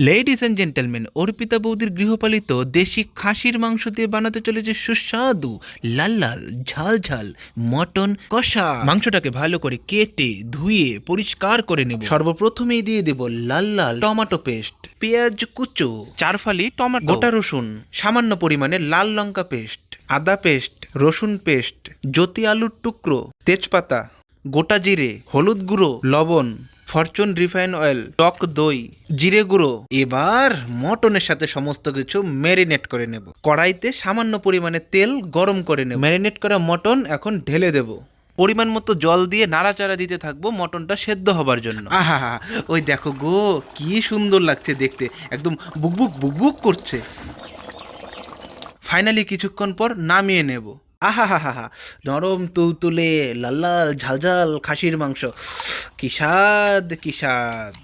Ladies and gentleman, Arpita বৌদির গৃহপালিত দেশি খাসির মাংস দিয়ে বানাতে চলেছে সুস্বাদু লাল লাল ঝাল ঝাল মটন কষা। মাংসটাকে ভালো করে কেটে ধুয়ে পরিষ্কার করে নেব। সর্বপ্রথমেই দিয়ে দেব লাল লাল টমেটো পেস্ট, পেঁয়াজ কুচো, 4 ফালি টমেটো, গোটা রসুন, সামান্য পরিমাণে লাল লঙ্কা পেস্ট, আদা পেস্ট, রসুন পেস্ট, জ্যোতি আলুর টুকরো, তেজপাতা, গোটা জিরে, হলুদ গুঁড়ো, লবণ, ফরচুন রিফাইন অয়েল, টক দই, জিরে গুঁড়ো। এবার মটনের সাথে সমস্ত কিছু ম্যারিনেট করে নেব। কড়াইতে সামান্য পরিমাণে তেল গরম করে নেব। ম্যারিনেট করা মটন এখন ঢেলে দেব। পরিমাণ মতো জল দিয়ে নাড়াচাড়া দিতে থাকবো মটনটা সেদ্ধ হবার জন্য। আহা, ওই দেখো গো, কি সুন্দর লাগছে দেখতে, একদম বুকবুক বুকবুক করছে। ফাইনালি কিছুক্ষণ পর নামিয়ে নেব। আহা হা হা হা, নরম তুলতুলে লাল লাল ঝালঝাল খাসির মাংস, কি স্বাদ কি স্বাদ।